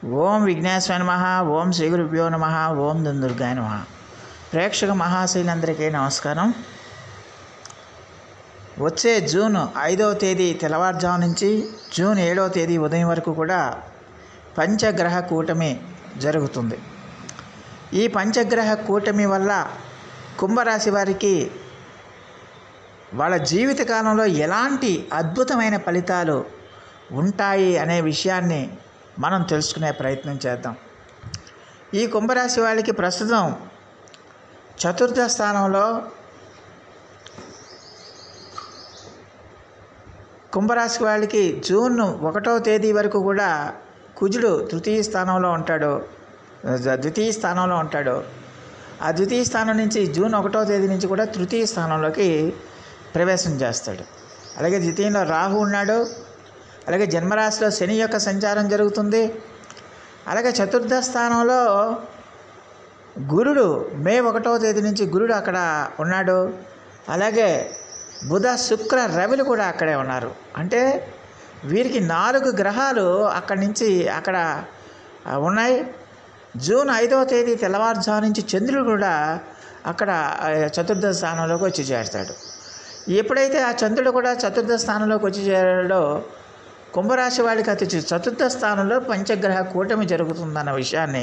ఓం విఘ్నేశ్వరాయ నమః. ఓం శ్రీ గురుభ్యో నమః. ఓం దుందుర్గాయ నమః. ప్రేక్షక మహాశైలందరికీ నమస్కారం. వచ్చే జూన్ 5వ తేదీ తెల్లవారుజాము నుంచి జూన్ 7వ తేదీ ఉదయం వరకు కూడా పంచగ్రహ కూటమి జరుగుతుంది. ఈ పంచగ్రహ కూటమి వల్ల కుంభరాశి వారికి వాళ్ళ జీవితకాలంలో ఎలాంటి అద్భుతమైన ఫలితాలు ఉంటాయి అనే విషయాన్ని మనం తెలుసుకునే ప్రయత్నం చేద్దాం. ఈ కుంభరాశి వాళ్ళకి ప్రస్తుతం చతుర్థ స్థానంలో కుంభరాశి వాళ్ళకి జూన్ 1వ తేదీ వరకు కూడా కుజుడు ద్వితీయ స్థానంలో ఉంటాడు. ఆ ద్వితీయ స్థానం నుంచి జూన్ 1వ తేదీ నుంచి కూడా తృతీయ స్థానంలోకి ప్రవేశం చేస్తాడు. అలాగే ద్వితీయంలో రాహు ఉన్నాడు. అలాగే జన్మరాశిలో శని యొక్క సంచారం జరుగుతుంది. అలాగే చతుర్థ స్థానంలో గురుడు మే 1వ తేదీ నుంచి గురుడు అక్కడ ఉన్నాడు. అలాగే బుధ శుక్ర రవిలు కూడా అక్కడే ఉన్నారు. అంటే వీరికి 4 గ్రహాలు అక్కడి నుంచి అక్కడ ఉన్నాయి. జూన్ 5వ తేదీ తెల్లవారుజాము నుంచి చంద్రుడు కూడా అక్కడ చతుర్థ స్థానంలోకి వచ్చి చేరుతాడు. ఎప్పుడైతే ఆ చంద్రుడు కూడా చతుర్థ స్థానంలోకి వచ్చి చేరాడో కుంభరాశి వాళ్ళకి అతి చతుర్థ స్థానంలో పంచగ్రహ కూటమి జరుగుతుందన్న విషయాన్ని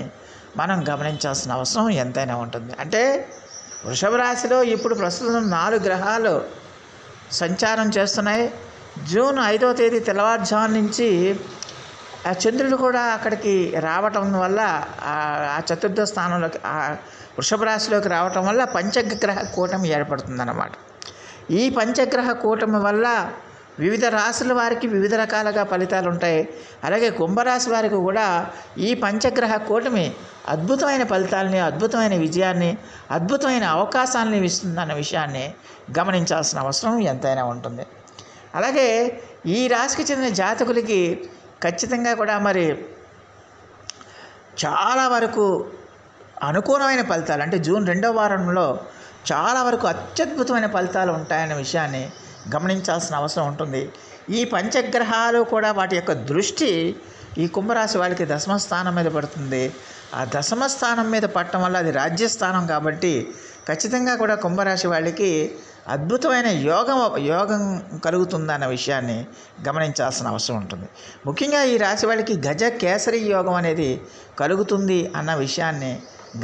మనం గమనించాల్సిన అవసరం ఎంతైనా ఉంటుంది. అంటే వృషభ రాశిలో ఇప్పుడు ప్రస్తుతం 4 గ్రహాలు సంచారం చేస్తున్నాయి. జూన్ 5వ తేదీ తెల్లవారుజాము నుంచి ఆ చంద్రుడు కూడా అక్కడికి రావటం వల్ల ఆ చతుర్థ స్థానంలోకి ఆ వృషభ రాశిలోకి రావటం వల్ల పంచగ్రహ కూటమి ఏర్పడుతుందన్నమాట. ఈ పంచగ్రహ కూటమి వల్ల వివిధ రాశుల వారికి వివిధ రకాలుగా ఫలితాలు ఉంటాయి. అలాగే కుంభరాశి వారికి కూడా ఈ పంచగ్రహ కూటమి అద్భుతమైన ఫలితాలని, అద్భుతమైన విజయాన్ని, అద్భుతమైన అవకాశాలని ఇస్తుందన్న విషయాన్ని గమనించాల్సిన అవసరం ఎంతైనా ఉంటుంది. అలాగే ఈ రాశికి చెందిన జాతకులకి ఖచ్చితంగా కూడా మరి చాలా వరకు అనుకూలమైన ఫలితాలు, అంటే జూన్ 2వ వారంలో చాలా వరకు అత్యద్భుతమైన ఫలితాలు ఉంటాయనే విషయాన్ని గమనించాల్సిన అవసరం ఉంటుంది. ఈ పంచగ్రహాలు కూడా వాటి యొక్క దృష్టి ఈ కుంభరాశి వాళ్ళకి దశమ స్థానం మీద పడుతుంది. ఆ దశమ స్థానం మీద పడటం వల్ల అది రాజ్యస్థానం కాబట్టి ఖచ్చితంగా కూడా కుంభరాశి వాళ్ళకి అద్భుతమైన యోగం కలుగుతుందన్న విషయాన్ని గమనించాల్సిన అవసరం ఉంటుంది. ముఖ్యంగా ఈ రాశి వాళ్ళకి గజ కేసరి యోగం అనేది కలుగుతుంది అన్న విషయాన్ని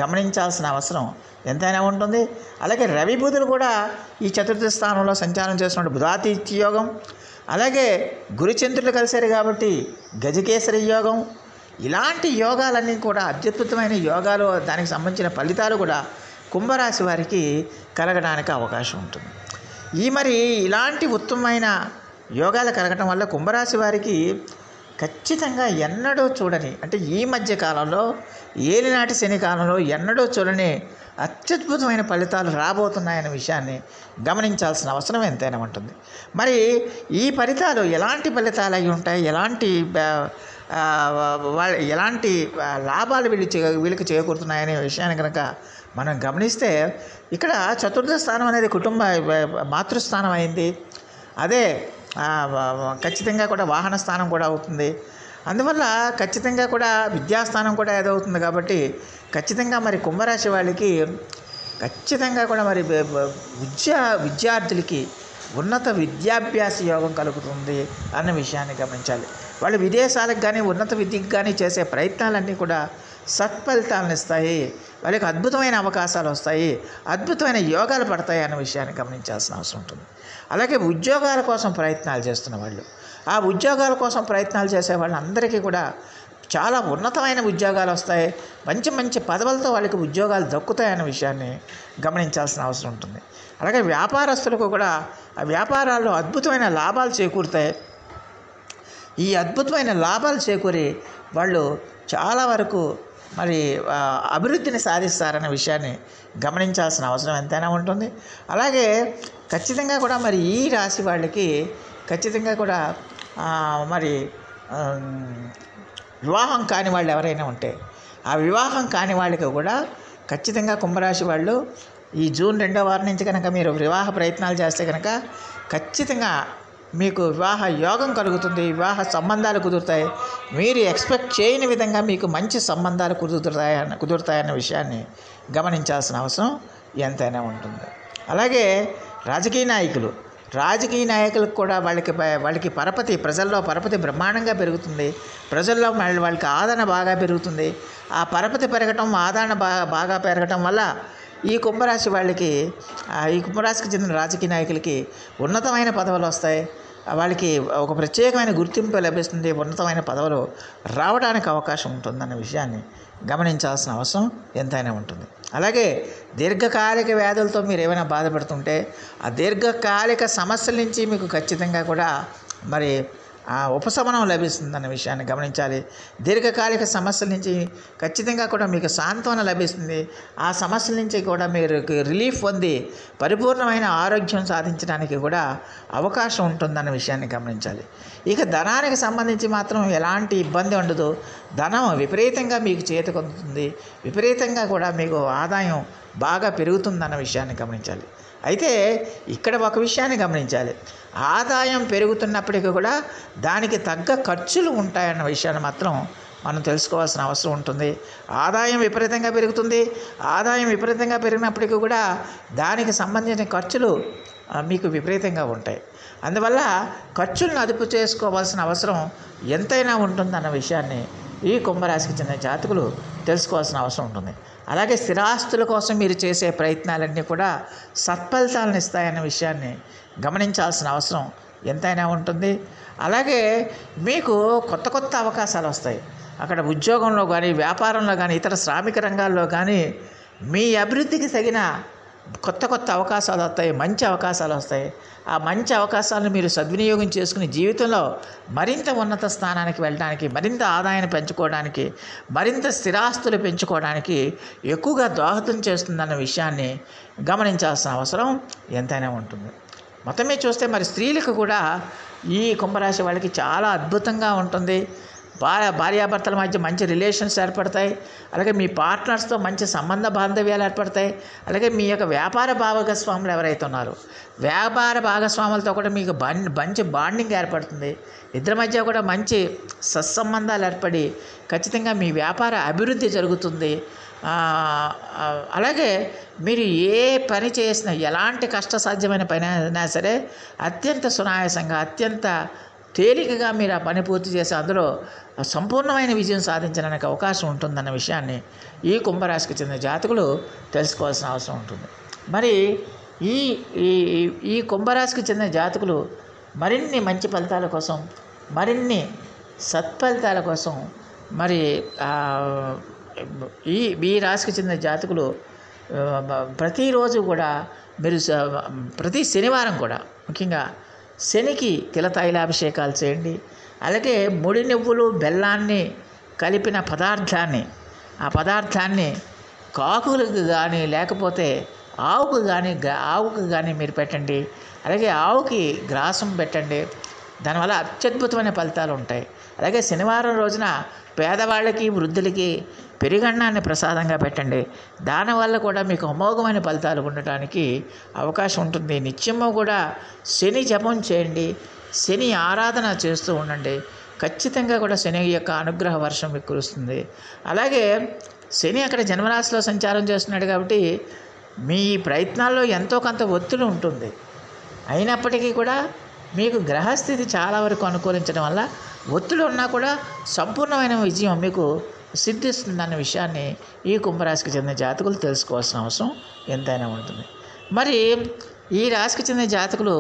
గమనించాల్సిన అవసరం ఎంతైనా ఉంటుంది. అలాగే రవి బుధులు కూడా ఈ చతుర్థ స్థానంలో సంచారం చేస్తున్న బుధాతిథ్య యోగం, అలాగే గురుచంద్రులు కలిశారు కాబట్టి గజకేసరి యోగం, ఇలాంటి యోగాలన్నీ కూడా అత్యద్భుతమైన యోగాలు, దానికి సంబంధించిన ఫలితాలు కూడా కుంభరాశి వారికి కలగడానికి అవకాశం ఉంటుంది. ఇలాంటి ఉత్తమమైన యోగాలు కలగటం వల్ల కుంభరాశి వారికి ఖచ్చితంగా ఎన్నడూ చూడని, అంటే ఈ మధ్య కాలంలో ఏలినాటి శని కాలంలో ఎన్నడూ చూడని అత్యద్భుతమైన ఫలితాలు రాబోతున్నాయనే విషయాన్ని గమనించాల్సిన అవసరం ఎంతైనా ఉంటుంది. మరి ఈ ఫలితాలు ఎలాంటి ఫలితాలు అయి ఉంటాయి, ఎలాంటి లాభాలు వీళ్ళకి చేకూరుతున్నాయనే విషయాన్ని కనుక మనం గమనిస్తే ఇక్కడ చతుర్థ స్థానం అనేది మాతృస్థానం అయింది. అదే ఖచ్చితంగా కూడా వాహన స్థానం కూడా అవుతుంది. అందువల్ల ఖచ్చితంగా కూడా విద్యాస్థానం కూడా ఏదవుతుంది కాబట్టి ఖచ్చితంగా మరి కుంభరాశి వాళ్ళకి ఖచ్చితంగా కూడా మరి విద్యార్థులకి ఉన్నత విద్యాభ్యాస యోగం కలుగుతుంది అన్న విషయాన్ని గమనించాలి. వాళ్ళు విదేశాలకు కానీ ఉన్నత విద్యకు కానీ చేసే ప్రయత్నాలన్నీ కూడా సత్ఫలితాలను ఇస్తాయి. వాళ్ళకి అద్భుతమైన అవకాశాలు వస్తాయి, అద్భుతమైన యోగాలు పడతాయి అన్న విషయాన్ని గమనించాల్సిన అవసరం ఉంటుంది. అలాగే ఉద్యోగాల కోసం ప్రయత్నాలు చేస్తున్న వాళ్ళు, ఆ ఉద్యోగాల కోసం ప్రయత్నాలు చేసే వాళ్ళందరికీ కూడా చాలా ఉన్నతమైన ఉద్యోగాలు వస్తాయి, మంచి మంచి పదవులతో వాళ్ళకి ఉద్యోగాలు దక్కుతాయన్న విషయాన్ని గమనించాల్సిన అవసరం ఉంటుంది. అలాగే వ్యాపారస్తులకు కూడా ఆ వ్యాపారాల్లో అద్భుతమైన లాభాలు చేకూరుతాయి. ఈ అద్భుతమైన లాభాలు చేకూరి వాళ్ళు చాలా వరకు మరి అభివృద్ధిని సాధిస్తారన్న విషయాన్ని గమనించాల్సిన అవసరం ఎంతైనా ఉంటుంది. అలాగే ఖచ్చితంగా కూడా మరి ఈ రాశి వాళ్ళకి ఖచ్చితంగా కూడా మరి వివాహం కాని వాళ్ళు ఎవరైనా ఉంటే ఆ వివాహం కాని వాళ్ళకి కూడా ఖచ్చితంగా కుంభరాశి వాళ్ళు ఈ జూన్ 2వ వారం నుంచి కనుక మీరు వివాహ ప్రయత్నాలు చేస్తే కనుక ఖచ్చితంగా మీకు వివాహ యోగం కలుగుతుంది, వివాహ సంబంధాలు కుదురుతాయి. మీరు ఎక్స్పెక్ట్ చేయని విధంగా మీకు మంచి సంబంధాలు కుదురుతాయన్న విషయాన్ని గమనించాల్సిన అవసరం ఎంతైనా ఉంటుంది. అలాగే రాజకీయ నాయకులకు కూడా వాళ్ళకి ప్రజల్లో పరపతి బ్రహ్మాండంగా పెరుగుతుంది. ప్రజల్లో వాళ్ళకి ఆదరణ బాగా పెరుగుతుంది. ఆ పరపతి పెరగటం, ఆదరణ బాగా పెరగటం వల్ల ఈ కుంభరాశికి చెందిన రాజకీయ నాయకులకి ఉన్నతమైన పదవులు వస్తాయి. వాళ్ళకి ఒక ప్రత్యేకమైన గుర్తింపు లభిస్తుంది. ఉన్నతమైన పదవులు రావడానికి అవకాశం ఉంటుందన్న విషయాన్ని గమనించాల్సిన అవసరం ఎంతైనా ఉంటుంది. అలాగే దీర్ఘకాలిక వ్యాధులతో మీరు ఏమైనా బాధపడుతుంటే ఆ దీర్ఘకాలిక సమస్యల నుంచి మీకు ఖచ్చితంగా కూడా మరి ఉపశమనం లభిస్తుందన్న విషయాన్ని గమనించాలి. దీర్ఘకాలిక సమస్యల నుంచి ఖచ్చితంగా కూడా మీకు సాంత్వన లభిస్తుంది. ఆ సమస్యల నుంచి కూడా మీరు రిలీఫ్ పొంది పరిపూర్ణమైన ఆరోగ్యం సాధించడానికి కూడా అవకాశం ఉంటుందన్న విషయాన్ని గమనించాలి. ఇక ధనానికి సంబంధించి మాత్రం ఎలాంటి ఇబ్బంది ఉండదు. ధనం విపరీతంగా మీకు చేతికి అందుతుంది. విపరీతంగా కూడా మీకు ఆదాయం బాగా పెరుగుతుందన్న విషయాన్ని గమనించాలి. అయితే ఇక్కడ ఒక విషయాన్ని గమనించాలి. ఆదాయం పెరుగుతున్నప్పటికీ కూడా దానికి తగ్గ ఖర్చులు ఉంటాయన్న విషయాన్ని మాత్రం మనం తెలుసుకోవాల్సిన అవసరం ఉంటుంది. ఆదాయం విపరీతంగా పెరుగుతుంది. ఆదాయం విపరీతంగా పెరిగినప్పటికీ కూడా దానికి సంబంధించిన ఖర్చులు మీకు విపరీతంగా ఉంటాయి. అందువల్ల ఖర్చులను అదుపు చేసుకోవాల్సిన అవసరం ఎంతైనా ఉంటుందన్న విషయాన్ని ఈ కుంభరాశికి చెందిన జాతకులు తెలుసుకోవాల్సిన అవసరం ఉంటుంది. అలాగే స్థిరాస్తుల కోసం మీరు చేసే ప్రయత్నాలన్నీ కూడా సత్ఫలితాలను ఇస్తాయన్న విషయాన్ని గమనించాల్సిన అవసరం ఎంతైనా ఉంటుంది. అలాగే మీకు కొత్త అవకాశాలు వస్తాయి. అక్కడ ఉద్యోగంలో కానీ, వ్యాపారంలో కానీ, ఇతర శ్రామిక రంగాల్లో కానీ మీ అభివృద్ధికి తగిన కొత్త అవకాశాలు వస్తాయి. మంచి అవకాశాలు వస్తాయి. ఆ మంచి అవకాశాలను మీరు సద్వినియోగం చేసుకుని జీవితంలో మరింత ఉన్నత స్థానానికి వెళ్ళడానికి, మరింత ఆదాయాన్ని పెంచుకోవడానికి, మరింత స్థిరాస్తులు పెంచుకోవడానికి ఎక్కువగా దోహదం చేస్తుందన్న విషయాన్ని గమనించాల్సిన అవసరం ఎంతైనా ఉంటుంది. మొత్తం మీద చూస్తే మరి స్త్రీలకు కూడా ఈ కుంభరాశి వాళ్ళకి చాలా అద్భుతంగా ఉంటుంది. భార్యాభర్తల మధ్య మంచి రిలేషన్స్ ఏర్పడతాయి. అలాగే మీ పార్ట్నర్స్తో మంచి సంబంధ బాంధవ్యాలు ఏర్పడతాయి. అలాగే మీ యొక్క వ్యాపార భాగస్వాములు ఎవరైతే ఉన్నారో వ్యాపార భాగస్వాములతో కూడా మీకు మంచి బాండింగ్ ఏర్పడుతుంది. ఇద్దరి మధ్య కూడా మంచి సత్సంబంధాలు ఏర్పడి ఖచ్చితంగా మీ వ్యాపార అభివృద్ధి జరుగుతుంది. అలాగే మీరు ఏ పని చేసినా, ఎలాంటి కష్టసాధ్యమైన పని అయినా సరే అత్యంత సునాయాసంగా, అత్యంత తేలికగా మీరు ఆ పని పూర్తి చేసి అందులో సంపూర్ణమైన విజయం సాధించడానికి అవకాశం ఉంటుందన్న విషయాన్ని ఈ కుంభరాశికి చెందిన జాతకులు తెలుసుకోవాల్సిన అవసరం ఉంటుంది. మరి ఈ కుంభరాశికి చెందిన జాతకులు మరిన్ని మంచి ఫలితాల కోసం, మరిన్ని సత్ఫలితాల కోసం మరి ఈ రాశికి చెందిన జాతకులు ప్రతిరోజు కూడా మీరు ప్రతి శనివారం కూడా ముఖ్యంగా శనికి తిలతైలాభిషేకాలు చేయండి. అలాగే ముడి నువ్వులు బెల్లాన్ని కలిపిన ఆ పదార్థాన్ని కాకులకు కానీ లేకపోతే ఆవుకు కానీ మీరు పెట్టండి. అలాగే ఆవుకి గ్రాసం పెట్టండి. దానివల్ల అత్యద్భుతమైన ఫలితాలు ఉంటాయి. అలాగే శనివారం రోజున పేదవాళ్ళకి, వృద్ధులకి పెరుగన్నాన్ని ప్రసాదంగా పెట్టండి. దానివల్ల కూడా మీకు అమోఘమైన ఫలితాలు ఉండటానికి అవకాశం ఉంటుంది. నిత్యము కూడా శని జపం చేయండి. శని ఆరాధన చేస్తూ ఉండండి. ఖచ్చితంగా కూడా శని యొక్క అనుగ్రహ వర్షం మీకు కురుస్తుంది. అలాగే శని అక్కడ జన్మరాశిలో సంచారం చేస్తున్నాడు కాబట్టి మీ ప్రయత్నాల్లో ఎంతో కొంత ఒత్తిడి ఉంటుంది. అయినప్పటికీ కూడా మీకు గ్రహస్థితి చాలా వరకు అనుకూలించడం వల్ల ఒత్తిడి ఉన్నా కూడా సంపూర్ణమైన విజయం మీకు సిద్ధిస్తుందన్న విషయాన్ని ఈ కుంభరాశికి చెందిన జాతకులు తెలుసుకోవాల్సిన అవసరం ఎంతైనా ఉంటుంది. మరి ఈ రాశికి చెందిన జాతకులు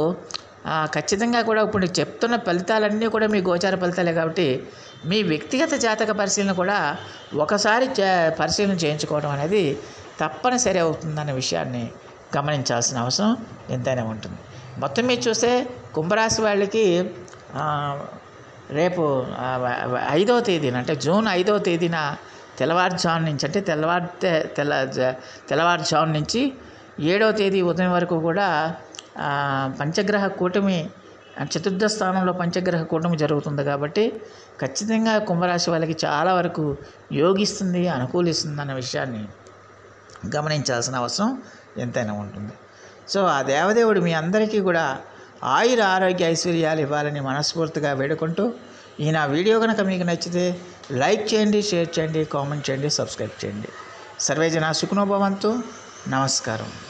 ఖచ్చితంగా కూడా ఇప్పుడు చెప్తున్న ఫలితాలన్నీ కూడా మీ గోచార ఫలితాలే కాబట్టి మీ వ్యక్తిగత జాతక పరిశీలన కూడా ఒకసారి పరిశీలన చేయించుకోవడం అనేది తప్పనిసరి అవుతుందన్న విషయాన్ని గమనించాల్సిన అవసరం ఎంతైనా ఉంటుంది. మొత్తం మీద చూస్తే కుంభరాశి వాళ్ళకి రేపు 5వ తేదీన అంటే జూన్ 5వ తేదీన తెల్లవారుజాము నుంచి అంటే తెల్లవారుజాము నుంచి 7వ తేదీ ఉదయం వరకు కూడా పంచగ్రహ కూటమి చతుర్థ స్థానంలో పంచగ్రహ కూటమి జరుగుతుంది. కాబట్టి ఖచ్చితంగా కుంభరాశి వాళ్ళకి చాలా వరకు యోగిస్తుంది, అనుకూలిస్తుంది అన్న విషయాన్ని గమనించాల్సిన అవసరం ఎంతైనా ఉంటుంది. సో ఆ దేవదేవుడు మీ అందరికీ కూడా ఆయుర ఆరోగ్య ఐశ్వర్యాలు ఇవ్వాలని మనస్ఫూర్తిగా వేడుకుంటూ ఈ నా వీడియో కనుక మీకు నచ్చితే లైక్ చేయండి, షేర్ చేయండి, కామెంట్ చేయండి, సబ్స్క్రైబ్ చేయండి. సర్వే జనా సుఖినో భవంతు. నమస్కారం.